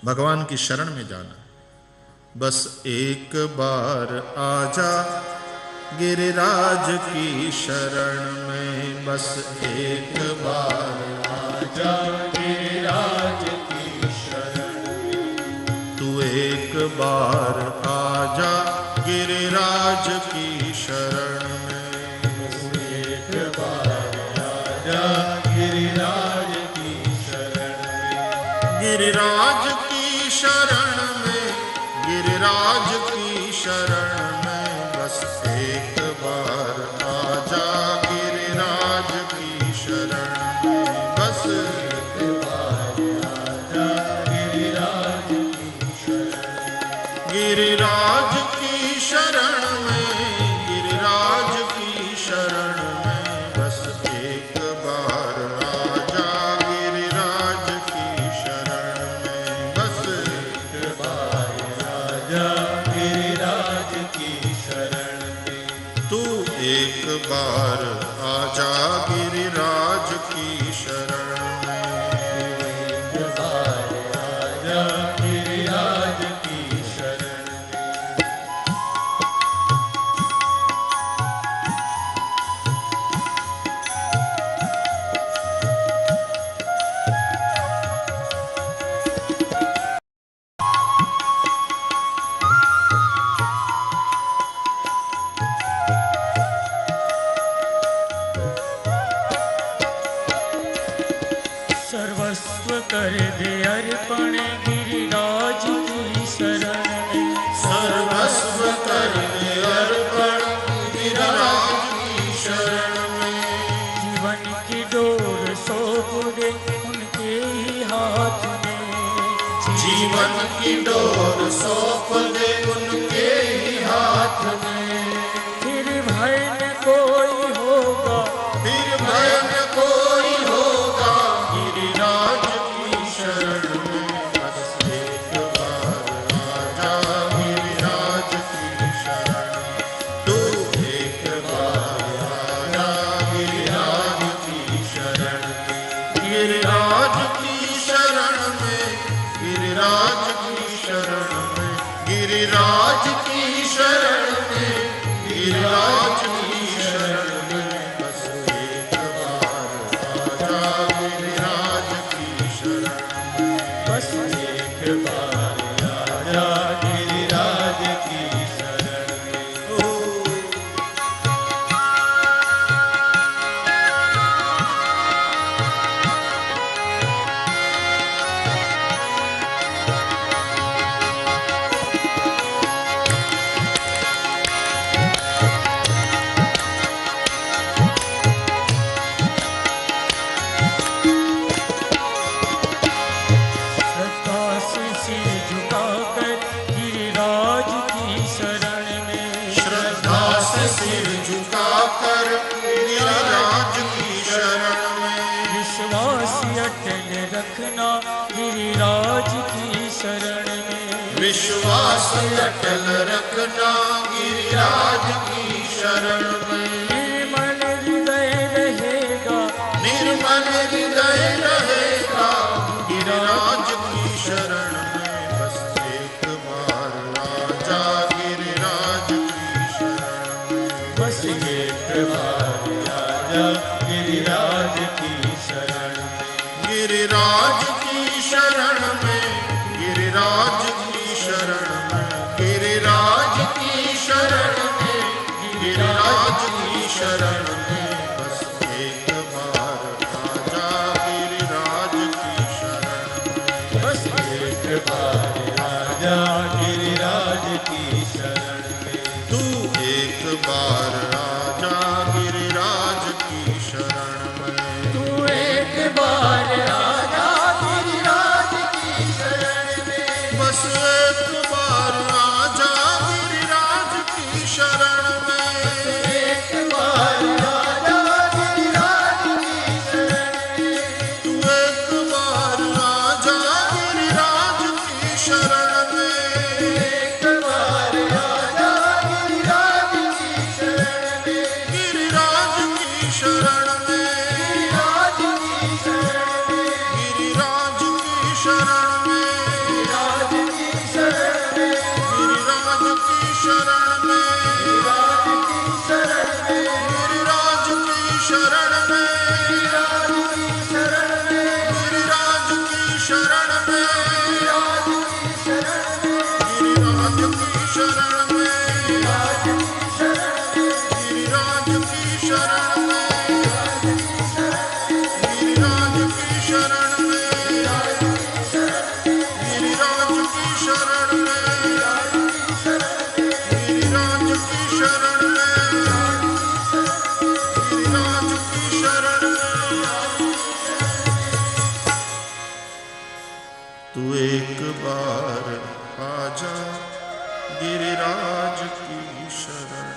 भगवान की शरण में जाना। बस एक बार आजा गिरिराज की शरण में, बस एक बार आजा गिरिराज की शरण में। तू एक बार आजा गिरिराज की शरण में, बस एक बार आजा गिरिराज की शरण में। गिरिराज की शरण में, गिरिराज की शरण में, बस एक बार आजा गिरिराज की शरण में, बस एक बार आजा गिरिराज की शरण में। गिरिराज की शरण में, गिरिराज की शरण में, बस एक बार आजा गिरिराज की शरण में, बस एक बार आजा गिरिराज की शरण में। तू एक बार आजा गिरिराज की शरण में, एक बार आजा गिरिराज की शरण में। सर्वस्व कर दे अर्पण गिरिराज की शरण में। सर्वस्व कर दे अर्पण गिरिराज की शरण में। जीवन की डोर सौंप दे उनके ही हाथ में। जीवन की डोर सौंप दे उनके ही हाथ में। फिर भय न कोई होगा, फिर भय न कोई होगा, गिरिराज की शरण में, बस एक बार आजा गिरिराज की शरण में। तू एक बार आजा गिरिराज की शरण में। गिरिराज की शरण में, गिरिराज की शरण में, गिरिराज की शरण में, गिरिराज की शरण में, बस एक बार आजा गिरिराज की शरण में, बस एक बार आजा गिरिराज की शरण में। ओ श्रद्धा से सिर झुकाकर गिरिराज की शरण में। श्रद्धा से सिर झुकाकर गिरिराज की शरण में। विश्वास अटल रखना गिरिराज की शरण में। विश्वास अटल रखना गिरिराज की शरण में। निर्मल हृदय रहेगा, निर्मल हृदय रहेगा, गिरिराज की शरण में, बस एक बार आजा गिरिराज की शरण में। बस एक बार आजा गिरिराज की शरण में। गिरिराज की शरण में, गिरिराज की शरण में, गिरिराज की शरण में, गिरिराज शरण में, गिरिराज की शरण में, गिरिराज की शरण में, गिरिराज की शरण में, गिरिराज की शरण में, गिरिराज की शरण में, गिरिराज की शरण में, गिरिराज की शरण में, गिरिराज की शरण में, गिरिराज की शरण में। तू एक बार आजा गिरिराज की शरण